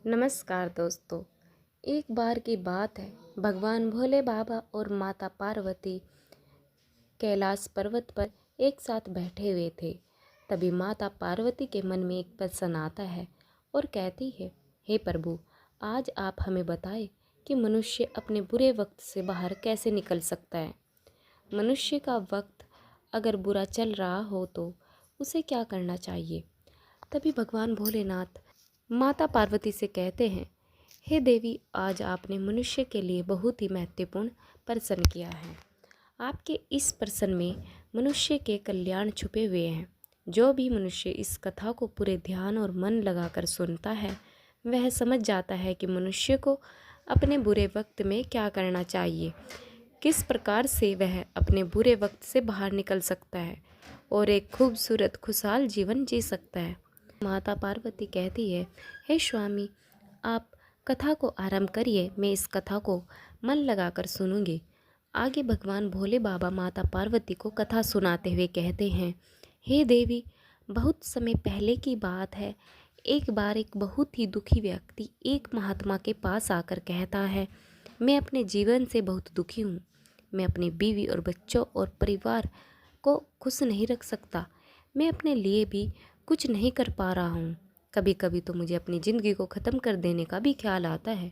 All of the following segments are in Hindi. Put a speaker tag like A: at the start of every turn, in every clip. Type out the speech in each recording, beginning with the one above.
A: नमस्कार दोस्तों। एक बार की बात है, भगवान भोले बाबा और माता पार्वती कैलाश पर्वत पर एक साथ बैठे हुए थे। तभी माता पार्वती के मन में एक प्रश्न आता है और कहती है, हे प्रभु, आज आप हमें बताएं कि मनुष्य अपने बुरे वक्त से बाहर कैसे निकल सकता है। मनुष्य का वक्त अगर बुरा चल रहा हो तो उसे क्या करना चाहिए। तभी भगवान भोलेनाथ माता पार्वती से कहते हैं, हे देवी, आज आपने मनुष्य के लिए बहुत ही महत्वपूर्ण प्रश्न किया है। आपके इस प्रश्न में मनुष्य के कल्याण छुपे हुए हैं। जो भी मनुष्य इस कथा को पूरे ध्यान और मन लगाकर सुनता है, वह समझ जाता है कि मनुष्य को अपने बुरे वक्त में क्या करना चाहिए, किस प्रकार से वह अपने बुरे वक्त से बाहर निकल सकता है और एक खूबसूरत खुशहाल जीवन जी सकता है। माता पार्वती कहती है, हे स्वामी, आप कथा को आरंभ करिए, मैं इस कथा को मन लगाकर सुनूंगी। आगे भगवान भोले बाबा माता पार्वती को कथा सुनाते हुए कहते हैं, हे देवी, बहुत समय पहले की बात है। एक बार एक बहुत ही दुखी व्यक्ति एक महात्मा के पास आकर कहता है, मैं अपने जीवन से बहुत दुखी हूँ। मैं अपनी बीवी और बच्चों और परिवार को खुश नहीं रख सकता। मैं अपने लिए भी कुछ नहीं कर पा रहा हूँ। कभी कभी तो मुझे अपनी ज़िंदगी को ख़त्म कर देने का भी ख्याल आता है।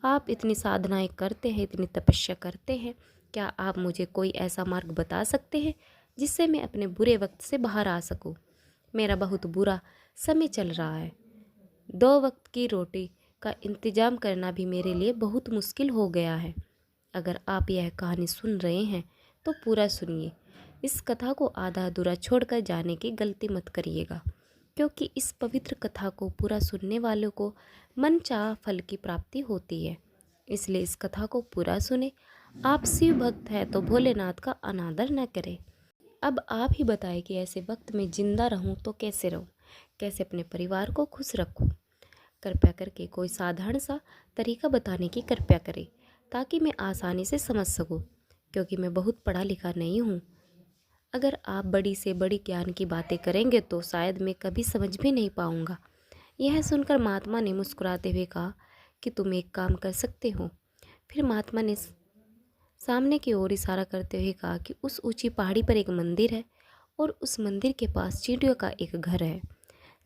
A: आप इतनी साधनाएं करते हैं, इतनी तपस्या करते हैं, क्या आप मुझे कोई ऐसा मार्ग बता सकते हैं जिससे मैं अपने बुरे वक्त से बाहर आ सकूं। मेरा बहुत बुरा समय चल रहा है। 2 वक्त की रोटी का इंतज़ाम करना भी मेरे लिए बहुत मुश्किल हो गया है। अगर आप यह कहानी सुन रहे हैं तो पूरा सुनिए। इस कथा को आधा अधूरा छोड़कर जाने की गलती मत करिएगा, क्योंकि इस पवित्र कथा को पूरा सुनने वालों को मनचाहा फल की प्राप्ति होती है। इसलिए इस कथा को पूरा सुने। आप शिव भक्त हैं तो भोलेनाथ का अनादर न करें। अब आप ही बताएं कि ऐसे वक्त में जिंदा रहूं तो कैसे रहूं, कैसे अपने परिवार को खुश रखूं। कृपया करके कोई साधारण सा तरीका बताने की कृपया करें, ताकि मैं आसानी से समझ सकूं, क्योंकि मैं बहुत पढ़ा लिखा नहीं हूँ। अगर आप बड़ी से बड़ी ज्ञान की बातें करेंगे तो शायद मैं कभी समझ भी नहीं पाऊंगा। यह सुनकर महात्मा ने मुस्कुराते हुए कहा कि तुम एक काम कर सकते हो। फिर महात्मा ने सामने की ओर इशारा करते हुए कहा कि उस ऊंची पहाड़ी पर एक मंदिर है और उस मंदिर के पास चींटियों का एक घर है,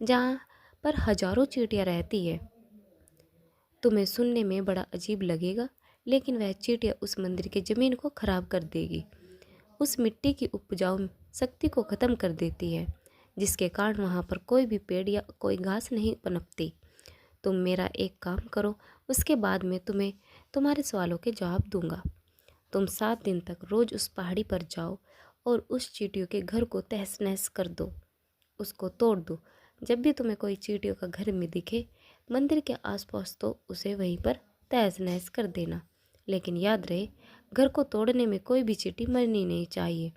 A: जहाँ पर हजारों चींटियाँ रहती है। तुम्हें सुनने में बड़ा अजीब लगेगा, लेकिन वह चींटियाँ उस मंदिर की ज़मीन को खराब कर देगी, उस मिट्टी की उपजाऊ शक्ति को ख़त्म कर देती है, जिसके कारण वहाँ पर कोई भी पेड़ या कोई घास नहीं पनपती। तुम मेरा एक काम करो, उसके बाद मैं तुम्हें तुम्हारे सवालों के जवाब दूंगा। तुम 7 दिन तक रोज़ उस पहाड़ी पर जाओ और उस चींटियों के घर को तहस नहस कर दो, उसको तोड़ दो। जब भी तुम्हें कोई चींटियों का घर में दिखे मंदिर के आसपास, तो उसे वहीं पर तहस नहस कर देना। लेकिन याद रहे, घर को तोड़ने में कोई भी चींटी मरनी नहीं चाहिए।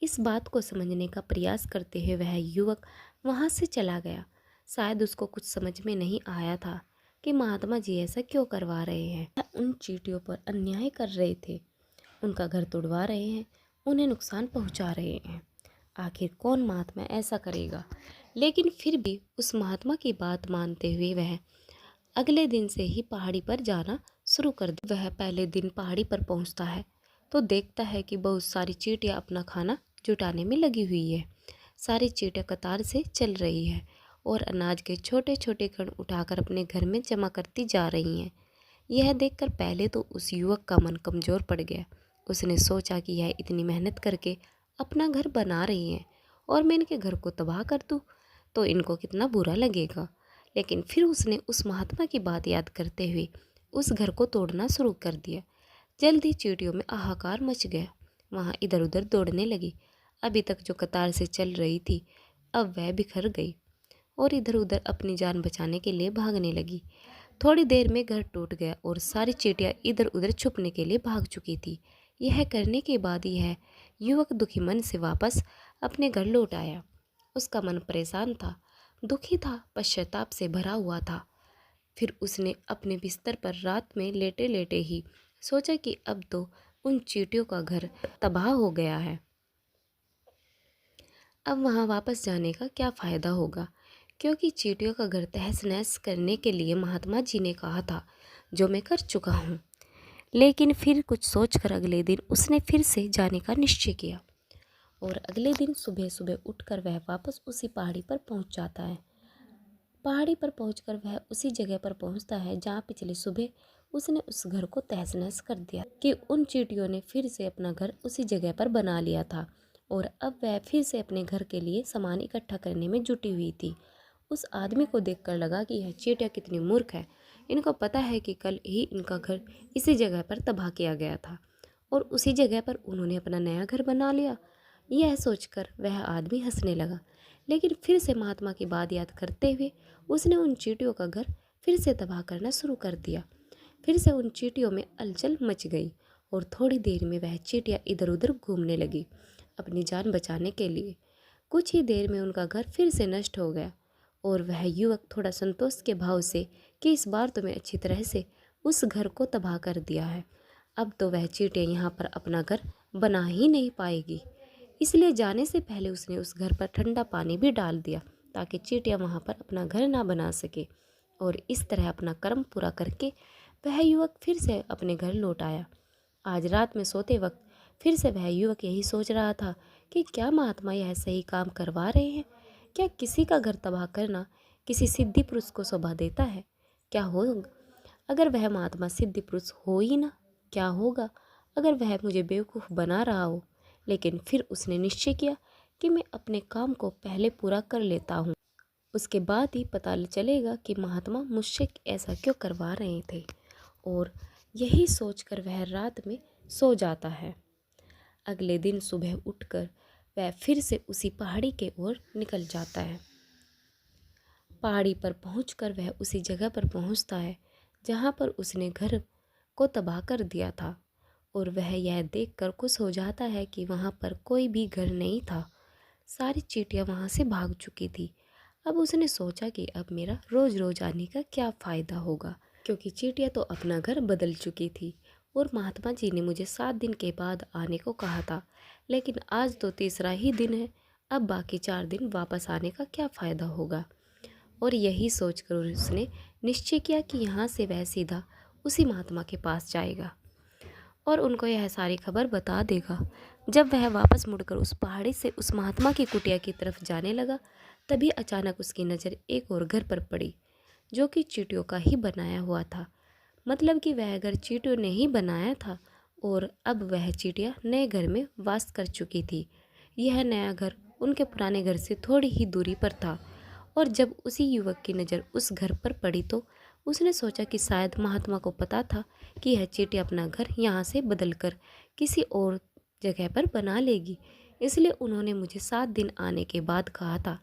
A: इस बात को समझने का प्रयास करते हुए वह युवक वहाँ से चला गया। शायद उसको कुछ समझ में नहीं आया था कि महात्मा जी ऐसा क्यों करवा रहे हैं। वह उन चींटियों पर अन्याय कर रहे थे, उनका घर तोड़वा रहे हैं, उन्हें नुकसान पहुंचा रहे हैं। आखिर कौन महात्मा ऐसा करेगा। लेकिन फिर भी उस महात्मा की बात मानते हुए वह अगले दिन से ही पहाड़ी पर जाना शुरू कर दिया। वह पहले दिन पहाड़ी पर पहुंचता है तो देखता है कि बहुत सारी चींटियां अपना खाना जुटाने में लगी हुई है। सारी चींटियां कतार से चल रही है और अनाज के छोटे छोटे कण उठाकर अपने घर में जमा करती जा रही हैं। यह देखकर पहले तो उस युवक का मन कमज़ोर पड़ गया। उसने सोचा कि यह इतनी मेहनत करके अपना घर बना रही हैं और मैं इनके घर को तबाह कर दूँ तो इनको कितना बुरा लगेगा। लेकिन फिर उसने उस महात्मा की बात याद करते हुए उस घर को तोड़ना शुरू कर दिया। जल्द ही चींटियों में हाहाकार मच गया। वहाँ इधर उधर दौड़ने लगी। अभी तक जो कतार से चल रही थी, अब वह बिखर गई और इधर उधर अपनी जान बचाने के लिए भागने लगी। थोड़ी देर में घर टूट गया और सारी चींटियां इधर उधर छुपने के लिए भाग चुकी थी। यह करने के बाद यह युवक दुखी मन से वापस अपने घर लौट आया। उसका मन परेशान था, दुखी था, पश्चाताप से भरा हुआ था। फिर उसने अपने बिस्तर पर रात में लेटे लेटे ही सोचा कि अब तो उन चींटियों का घर तबाह हो गया है, अब वहाँ वापस जाने का क्या फ़ायदा होगा, क्योंकि चींटियों का घर तहस नहस करने के लिए महात्मा जी ने कहा था, जो मैं कर चुका हूँ। लेकिन फिर कुछ सोचकर अगले दिन उसने फिर से जाने का निश्चय किया और अगले दिन सुबह सुबह उठकर वह वापस उसी पहाड़ी पर पहुंच जाता है। पहाड़ी पर पहुंचकर वह उसी जगह पर पहुंचता है जहां पिछली सुबह उसने उस घर को तहस नहस कर दिया कि उन चींटियों ने फिर से अपना घर उसी जगह पर बना लिया था और अब वह फिर से अपने घर के लिए सामान इकट्ठा करने में जुटी हुई थी। उस आदमी को देखकर लगा कि यह चींटियां कितनी मूर्ख है। इनको पता है कि कल ही इनका घर इसी जगह पर तबाह किया गया था और उसी जगह पर उन्होंने अपना नया घर बना लिया। यह सोचकर वह आदमी हंसने लगा, लेकिन फिर से महात्मा की बात याद करते हुए उसने उन चींटियों का घर फिर से तबाह करना शुरू कर दिया। फिर से उन चींटियों में हलचल मच गई और थोड़ी देर में वह चींटियां इधर उधर घूमने लगी अपनी जान बचाने के लिए। कुछ ही देर में उनका घर फिर से नष्ट हो गया और वह युवक थोड़ा संतोष के भाव से कि इस बार तो मैं अच्छी तरह से उस घर को तबाह कर दिया है, अब तो वह चींटियां यहाँ पर अपना घर बना ही नहीं पाएगी। इसलिए जाने से पहले उसने उस घर पर ठंडा पानी भी डाल दिया ताकि चींटियां वहाँ पर अपना घर ना बना सके। और इस तरह अपना कर्म पूरा करके वह युवक फिर से अपने घर लौट आया। आज रात में सोते वक्त फिर से वह युवक यही सोच रहा था कि क्या महात्मा यह सही काम करवा रहे हैं? क्या किसी का घर तबाह करना किसी सिद्धि पुरुष को शोभा देता है? क्या हो अगर वह महात्मा सिद्धि पुरुष हो ही ना? क्या होगा अगर वह मुझे बेवकूफ़ बना रहा हो? लेकिन फिर उसने निश्चय किया कि मैं अपने काम को पहले पूरा कर लेता हूँ, उसके बाद ही पता चलेगा कि महात्मा मुझसे ऐसा क्यों करवा रहे थे। और यही सोचकर वह रात में सो जाता है। अगले दिन सुबह उठकर वह फिर से उसी पहाड़ी के ओर निकल जाता है। पहाड़ी पर पहुंचकर वह उसी जगह पर पहुंचता है जहां पर उसने घर को तबाह कर दिया था और वह यह देखकर खुश हो जाता है कि वहां पर कोई भी घर नहीं था। सारी चींटियां वहां से भाग चुकी थी। अब उसने सोचा कि अब मेरा रोज रोज आने का क्या फ़ायदा होगा, क्योंकि चींटियां तो अपना घर बदल चुकी थी और महात्मा जी ने मुझे 7 दिन के बाद आने को कहा था, लेकिन आज तो तीसरा ही दिन है, अब बाकी 4 दिन वापस आने का क्या फ़ायदा होगा। और यही सोचकर उसने निश्चय किया कि यहाँ से वह सीधा उसी महात्मा के पास जाएगा और उनको यह सारी खबर बता देगा। जब वह वापस मुड़कर उस पहाड़ी से उस महात्मा की कुटिया की तरफ जाने लगा, तभी अचानक उसकी नज़र एक और घर पर पड़ी जो कि चींटियों का ही बनाया हुआ था। मतलब कि वह घर चींटियों ने ही बनाया था और अब वह चींटियाँ नए घर में वास कर चुकी थी। यह नया घर उनके पुराने घर से थोड़ी ही दूरी पर था और जब उसी युवक की नज़र उस घर पर पड़ी तो उसने सोचा कि शायद महात्मा को पता था कि यह चींटियाँ अपना घर यहाँ से बदलकर किसी और जगह पर बना लेगी, इसलिए उन्होंने मुझे 7 दिन आने के बाद कहा था।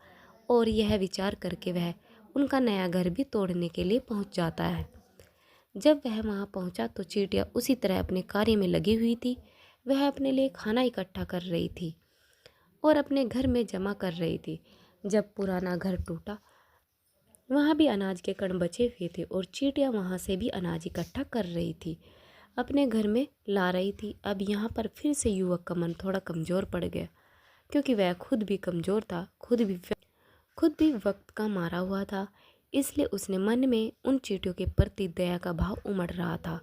A: और यह विचार करके वह उनका नया घर भी तोड़ने के लिए पहुँच जाता है। जब वह वहाँ पहुँचा तो चींटियाँ उसी तरह अपने कार्य में लगी हुई थी। वह अपने लिए खाना इकट्ठा कर रही थी और अपने घर में जमा कर रही थी। जब पुराना घर टूटा, वहाँ भी अनाज के कण बचे हुए थे और चींटियाँ वहाँ से भी अनाज इकट्ठा कर रही थी, अपने घर में ला रही थी। अब यहाँ पर फिर से युवक का मन थोड़ा कमज़ोर पड़ गया, क्योंकि वह खुद भी कमज़ोर था, खुद भी वक्त का मारा हुआ था। इसलिए उसने मन में उन चींटियों के प्रति दया का भाव उमड़ रहा था।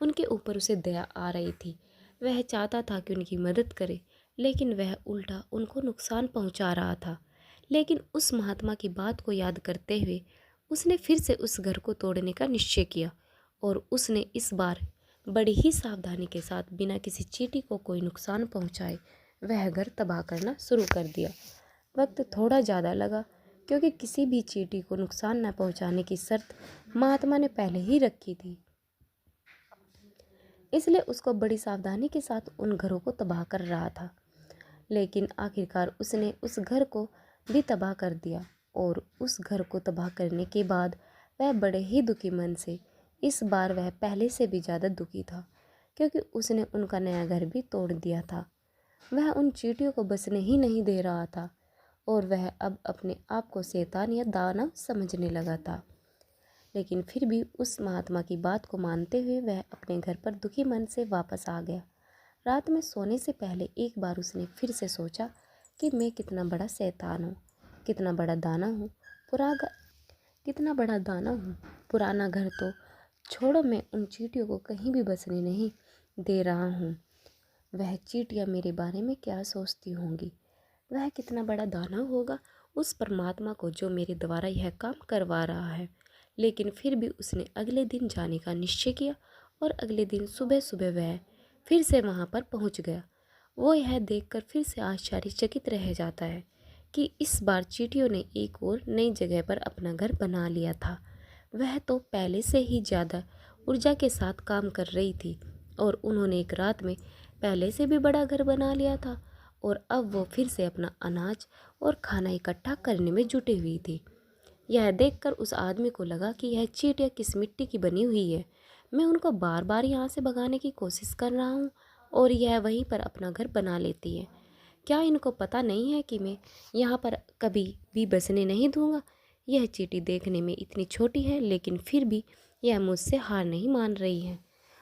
A: उनके ऊपर उसे दया आ रही थी। वह चाहता था कि उनकी मदद करे, लेकिन वह उल्टा उनको नुकसान पहुंचा रहा था। लेकिन उस महात्मा की बात को याद करते हुए उसने फिर से उस घर को तोड़ने का निश्चय किया और उसने इस बार बड़ी ही सावधानी के साथ बिना किसी चींटी को कोई नुकसान पहुंचाए वह घर तबाह करना शुरू कर दिया। वक्त थोड़ा ज़्यादा लगा, क्योंकि किसी भी चींटी को नुकसान न पहुंचाने की शर्त महात्मा ने पहले ही रखी थी। इसलिए उसको बड़ी सावधानी के साथ उन घरों को तबाह कर रहा था। लेकिन आखिरकार उसने उस घर को भी तबाह कर दिया और उस घर को तबाह करने के बाद वह बड़े ही दुखी मन से, इस बार वह पहले से भी ज़्यादा दुखी था, क्योंकि उसने उनका नया घर भी तोड़ दिया था। वह उन चींटियों को बसने ही नहीं दे रहा था और वह अब अपने आप को शैतान या दानव समझने लगा था। लेकिन फिर भी उस महात्मा की बात को मानते हुए वह अपने घर पर दुखी मन से वापस आ गया। रात में सोने से पहले एक बार उसने फिर से सोचा कि मैं कितना बड़ा शैतान हूँ, कितना बड़ा दानव हूँ, पुराना कितना बड़ा दाना हूँ, पुराना घर तो छोड़ो, मैं उन चींटियों को कहीं भी बसने नहीं दे रहा हूँ। वह चींटियाँ मेरे बारे में क्या सोचती होंगी? वह कितना बड़ा दाना होगा उस परमात्मा को जो मेरे द्वारा यह काम करवा रहा है। लेकिन फिर भी उसने अगले दिन जाने का निश्चय किया और अगले दिन सुबह सुबह वह फिर से वहाँ पर पहुँच गया। वो यह देखकर फिर से आश्चर्यचकित रह जाता है कि इस बार चींटियों ने एक और नई जगह पर अपना घर बना लिया था। वह तो पहले से ही ज़्यादा ऊर्जा के साथ काम कर रही थी और उन्होंने एक रात में पहले से भी बड़ा घर बना लिया था और अब वो फिर से अपना अनाज और खाना इकट्ठा करने में जुटी हुई थी। यह देखकर उस आदमी को लगा कि यह चींटियाँ किस मिट्टी की बनी हुई है। मैं उनको बार बार यहाँ से भगाने की कोशिश कर रहा हूँ और यह वहीं पर अपना घर बना लेती है। क्या इनको पता नहीं है कि मैं यहाँ पर कभी भी बसने नहीं दूंगा? यह चींटी देखने में इतनी छोटी है लेकिन फिर भी यह मुझसे हार नहीं मान रही है।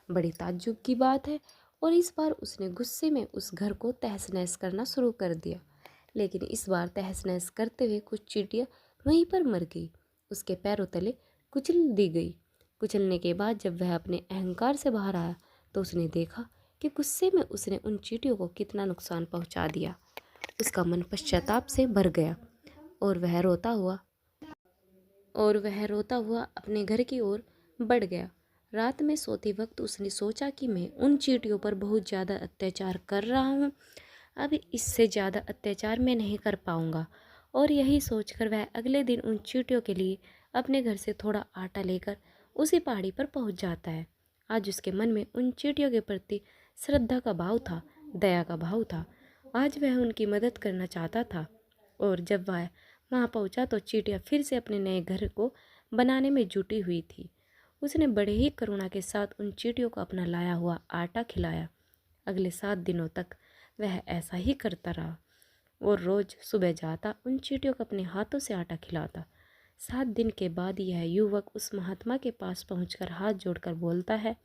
A: बड़ी ताज्जुब की बात है। और इस बार उसने गुस्से में उस घर को तहस नहस करना शुरू कर दिया। लेकिन इस बार तहस नहस करते हुए कुछ चींटियाँ वहीं पर मर गई, उसके पैरों तले कुचल दी गई। कुचलने के बाद जब वह अपने अहंकार से बाहर आया तो उसने देखा कि गुस्से में उसने उन चींटियों को कितना नुकसान पहुंचा दिया। उसका मन पश्चाताप से भर गया और वह रोता हुआ अपने घर की ओर बढ़ गया। रात में सोते वक्त उसने सोचा कि मैं उन चींटियों पर बहुत ज़्यादा अत्याचार कर रहा हूँ, अब इससे ज़्यादा अत्याचार मैं नहीं कर पाऊँगा। और यही सोचकर वह अगले दिन उन चींटियों के लिए अपने घर से थोड़ा आटा लेकर उसी पहाड़ी पर पहुँच जाता है। आज उसके मन में उन चींटियों के प्रति श्रद्धा का भाव था, दया का भाव था। आज वह उनकी मदद करना चाहता था। और जब वह वहाँ पहुँचा तो चींटियाँ फिर से अपने नए घर को बनाने में जुटी हुई थी। उसने बड़े ही करुणा के साथ उन चींटियों को अपना लाया हुआ आटा खिलाया। अगले 7 दिनों तक वह ऐसा ही करता रहा और रोज़ सुबह जाता उन चींटियों को अपने हाथों से आटा खिलाता। 7 दिन के बाद यह युवक उस महात्मा के पास पहुंचकर हाथ जोड़कर बोलता है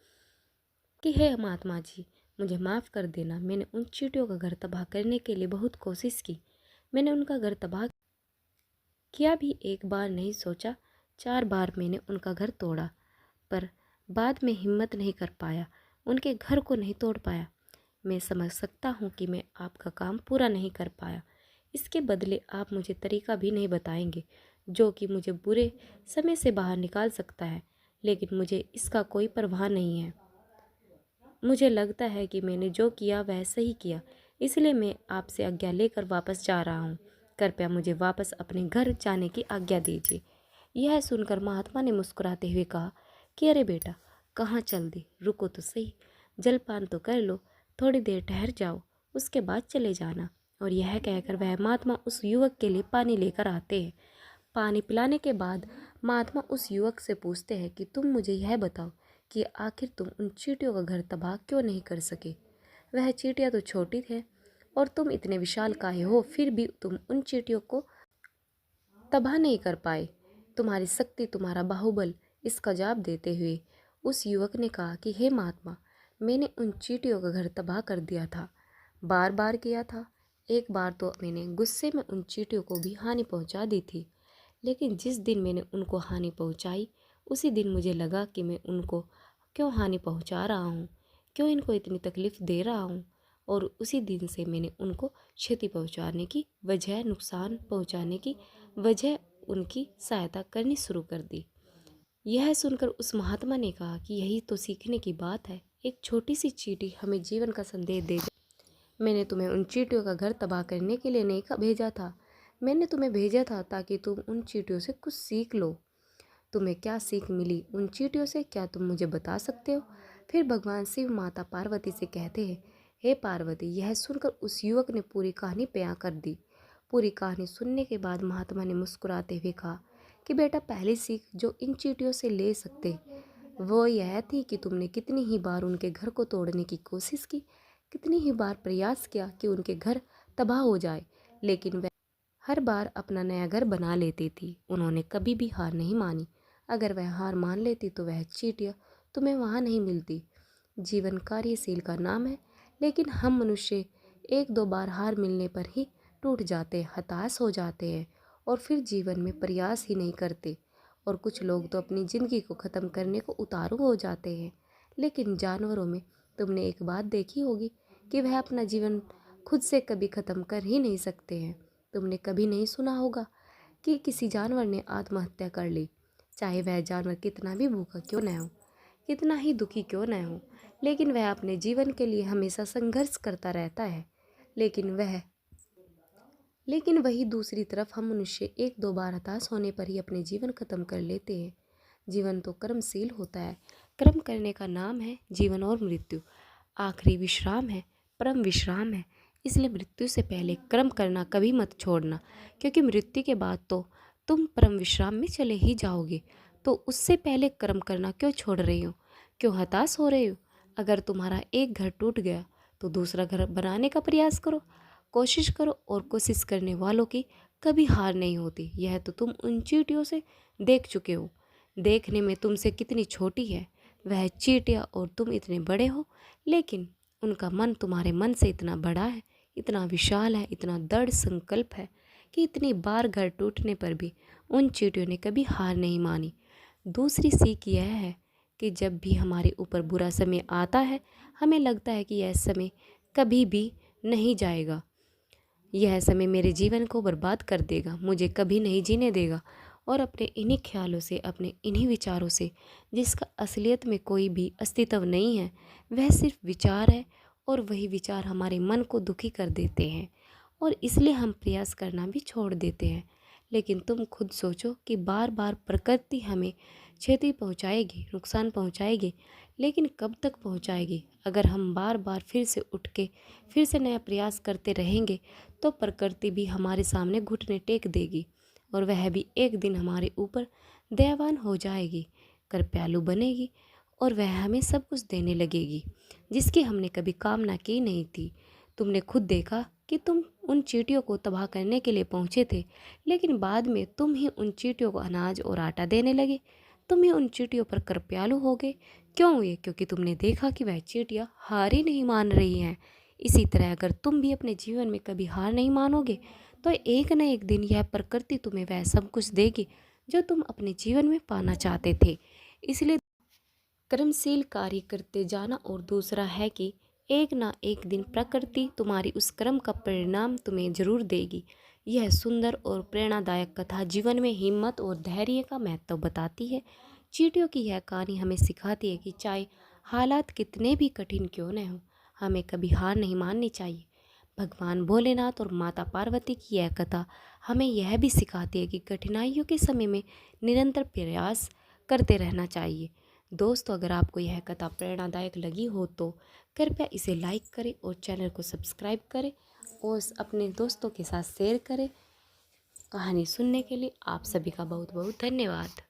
A: कि हे महात्मा जी, मुझे माफ़ कर देना। मैंने उन चींटियों का घर तबाह करने के लिए बहुत कोशिश की। मैंने उनका घर तबाह किया भी, एक बार नहीं सोचा, 4 बार मैंने उनका घर तोड़ा, पर बाद में हिम्मत नहीं कर पाया, उनके घर को नहीं तोड़ पाया। मैं समझ सकता हूँ कि मैं आपका काम पूरा नहीं कर पाया। इसके बदले आप मुझे तरीका भी नहीं बताएंगे जो कि मुझे बुरे समय से बाहर निकाल सकता है, लेकिन मुझे इसका कोई परवाह नहीं है। मुझे लगता है कि मैंने जो किया वह सही किया, इसलिए मैं आपसे आज्ञा लेकर वापस जा रहा हूँ। कृपया मुझे वापस अपने घर जाने की आज्ञा दीजिए। यह सुनकर महात्मा ने मुस्कुराते हुए कहा कि अरे बेटा, कहाँ चल दी, रुको तो सही, जलपान तो कर लो, थोड़ी देर ठहर जाओ, उसके बाद चले जाना। और यह कहकर वह महात्मा उस युवक के लिए पानी लेकर आते हैं। पानी पिलाने के बाद महात्मा उस युवक से पूछते हैं कि तुम मुझे यह बताओ कि आखिर तुम उन चींटियों का घर तबाह क्यों नहीं कर सके? वह चींटियाँ तो छोटी है और तुम इतने विशाल काहे हो, फिर भी तुम उन चींटियों को तबाह नहीं कर पाए। तुम्हारी शक्ति, तुम्हारा बाहुबल। इसका जवाब देते हुए उस युवक ने कहा कि हे महात्मा, मैंने उन चींटियों का घर तबाह कर दिया था, बार बार किया था। एक बार तो मैंने गुस्से में उन चींटियों को भी हानि पहुंचा दी थी, लेकिन जिस दिन मैंने उनको हानि पहुंचाई उसी दिन मुझे लगा कि मैं उनको क्यों हानि पहुंचा रहा हूँ, क्यों इनको इतनी तकलीफ़ दे रहा हूँ। और उसी दिन से मैंने उनको क्षति पहुंचाने की वजह, नुकसान पहुंचाने की वजह उनकी सहायता करनी शुरू कर दी। यह सुनकर उस महात्मा ने कहा कि यही तो सीखने की बात है। एक छोटी सी चींटी हमें जीवन का संदेश दे। मैंने तुम्हें उन चींटियों का घर तबाह करने के लिए नहीं भेजा था, मैंने तुम्हें भेजा था ताकि तुम उन चींटियों से कुछ सीख लो। तुम्हें क्या सीख मिली उन चींटियों से, क्या तुम मुझे बता सकते हो? फिर भगवान शिव माता पार्वती से कहते हैं, हे पार्वती। यह सुनकर उस युवक ने पूरी कहानी बयां कर दी। पूरी कहानी सुनने के बाद महात्मा ने मुस्कुराते हुए कहा कि बेटा, पहली सीख जो इन चींटियों से ले सकते वो यह थी कि तुमने कितनी ही बार उनके घर को तोड़ने की कोशिश की, कितनी ही बार प्रयास किया कि उनके घर तबाह हो जाए, लेकिन वह हर बार अपना नया घर बना लेती थी। उन्होंने कभी भी हार नहीं मानी। अगर वह हार मान लेती तो वह चींटियाँ तुम्हें वहाँ नहीं मिलती। जीवन कार्यशील का नाम है, लेकिन हम मनुष्य 1-2 बार हार मिलने पर ही टूट जाते, हताश हो जाते हैं और फिर जीवन में प्रयास ही नहीं करते। और कुछ लोग तो अपनी ज़िंदगी को ख़त्म करने को उतारू हो जाते हैं। लेकिन जानवरों में तुमने एक बात देखी होगी कि वह अपना जीवन खुद से कभी ख़त्म कर ही नहीं सकते हैं। तुमने कभी नहीं सुना होगा कि किसी जानवर ने आत्महत्या कर ली, चाहे वह जानवर कितना भी भूखा क्यों न हो, कितना ही दुखी क्यों न हो, लेकिन वह अपने जीवन के लिए हमेशा संघर्ष करता रहता है। लेकिन वही दूसरी तरफ हम मनुष्य एक दो बार हताश होने पर ही अपने जीवन खत्म कर लेते हैं। जीवन तो कर्मशील होता है। कर्म करने का नाम है जीवन, और मृत्यु आखिरी विश्राम है, परम विश्राम है। इसलिए मृत्यु से पहले कर्म करना कभी मत छोड़ना, क्योंकि मृत्यु के बाद तो तुम परम विश्राम में चले ही जाओगे। तो उससे पहले कर्म करना क्यों छोड़ रही हो, क्यों हताश हो रहे हो? अगर तुम्हारा एक घर टूट गया तो दूसरा घर बनाने का प्रयास करो, कोशिश करो, और कोशिश करने वालों की कभी हार नहीं होती। यह तो तुम उन चींटियों से देख चुके हो। देखने में तुमसे कितनी छोटी है वह चींटियाँ और तुम इतने बड़े हो, लेकिन उनका मन तुम्हारे मन से इतना बड़ा है, इतना विशाल है, इतना दृढ़ संकल्प है कि इतनी बार घर टूटने पर भी उन चींटियों ने कभी हार नहीं मानी। दूसरी सीख यह है कि जब भी हमारे ऊपर बुरा समय आता है, हमें लगता है कि यह समय कभी भी नहीं जाएगा, यह समय मेरे जीवन को बर्बाद कर देगा, मुझे कभी नहीं जीने देगा। और अपने इन्हीं ख्यालों से, अपने इन्हीं विचारों से, जिसका असलियत में कोई भी अस्तित्व नहीं है, वह सिर्फ विचार है, और वही विचार हमारे मन को दुखी कर देते हैं, और इसलिए हम प्रयास करना भी छोड़ देते हैं। लेकिन तुम खुद सोचो कि बार बार प्रकृति हमें क्षति पहुंचाएगी, नुकसान पहुंचाएगी, लेकिन कब तक पहुंचाएगी? अगर हम बार बार फिर से उठ के फिर से नया प्रयास करते रहेंगे तो प्रकृति भी हमारे सामने घुटने टेक देगी, और वह भी एक दिन हमारे ऊपर दयावान हो जाएगी, कृपालु बनेगी, और वह हमें सब कुछ देने लगेगी जिसकी हमने कभी कामना की नहीं थी। तुमने खुद देखा कि तुम उन चींटियों को तबाह करने के लिए पहुंचे थे, लेकिन बाद में तुम ही उन चींटियों को अनाज और आटा देने लगे। तुम ही उन चींटियों पर कृपालु हो गए। क्यों हुए? क्योंकि तुमने देखा कि वह चींटियाँ हार ही नहीं मान रही हैं। इसी तरह अगर तुम भी अपने जीवन में कभी हार नहीं मानोगे तो एक न एक दिन यह प्रकृति तुम्हें वह सब कुछ देगी जो तुम अपने जीवन में पाना चाहते थे। इसलिए कर्मशील कार्य करते जाना, और दूसरा है कि एक ना एक दिन प्रकृति तुम्हारी उस कर्म का परिणाम तुम्हें जरूर देगी। यह सुंदर और प्रेरणादायक कथा जीवन में हिम्मत और धैर्य का महत्व बताती है। चींटियों की यह कहानी हमें सिखाती है कि चाहे हालात कितने भी कठिन क्यों न हो, हमें कभी हार नहीं माननी चाहिए। भगवान भोलेनाथ और माता पार्वती की यह कथा हमें यह भी सिखाती है कि कठिनाइयों के समय में निरंतर प्रयास करते रहना चाहिए। दोस्तों, अगर आपको यह कथा प्रेरणादायक लगी हो तो कृपया इसे लाइक करें और चैनल को सब्सक्राइब करें, और अपने दोस्तों के साथ शेयर करें। कहानी सुनने के लिए आप सभी का बहुत बहुत धन्यवाद।